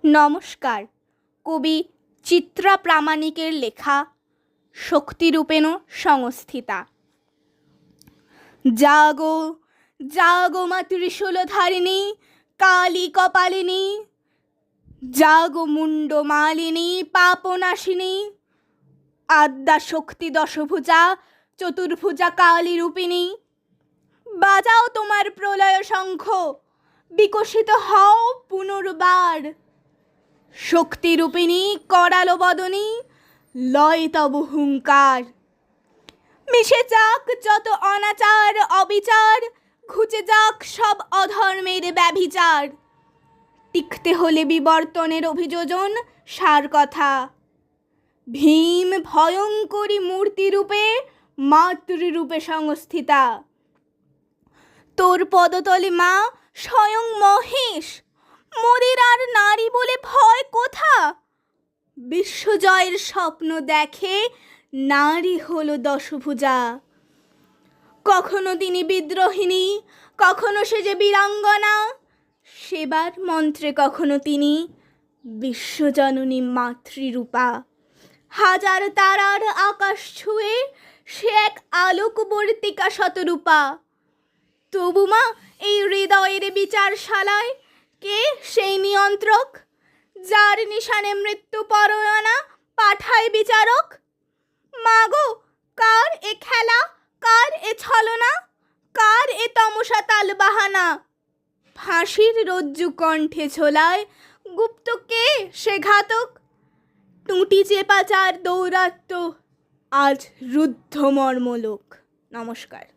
নমস্কার। কবি চিত্রা প্রামাণিকের লেখা শক্তিরূপেণ সংস্থিতা। জাগো জাগো মা ত্রিশূলধারিণী কালী কপালিনী, জাগো মুন্ড মালিনী পাপনাশিনী, আদ্যা শক্তি দশভুজা চতুর্ভুজা কালী রূপিণী। বাজাও তোমার প্রলয় শঙ্খ, বিকশিত হও পুনর্বার। শক্তিরূপিণী করালো বদনী, লয় তব হুঙ্কার। মিশে যাক যত অনাচার অবিচার, ঘুচে যাক সব অধর্মের ব্যভিচার। টিকতে হলে বিবর্তনের অভিযোজন সার কথা। ভীম ভয়ঙ্করী মূর্তিরূপে মাতৃরূপে সংস্থিতা। তোর পদতলে মা স্বয়ং মহেশ, মোদের আর নারী বলে ভয় কোথা। বিশ্বজয়ের স্বপ্ন দেখে নারী হলো দশভুজা। কখনো তিনি বিদ্রোহিণী, কখনো সে যে বীরাঙ্গনা, সেবার মন্ত্রে কখনো তিনি বিশ্বজননী মাতৃরূপা। হাজার তারার আকাশ ছুঁয়ে সে এক আলোকবর্তিকা শতরূপা। তবু মা এই হৃদয়ের বিচারশালায় কে সেই নিয়ন্ত্রক, যার নিশানে মৃত্যু পরয়না পাঠায় বিচারক। মাগো, কার এ খেলা, কার এ ছলনা, কার এ তমসা তাল বাহানা। ফাঁসির রজ্জু কণ্ঠে ঝোলায় গুপ্ত কে সে ঘাতক। টুঁটি চেপা যার দৌরাত্ম্য আজ রুদ্ধ মর্মলোক। নমস্কার।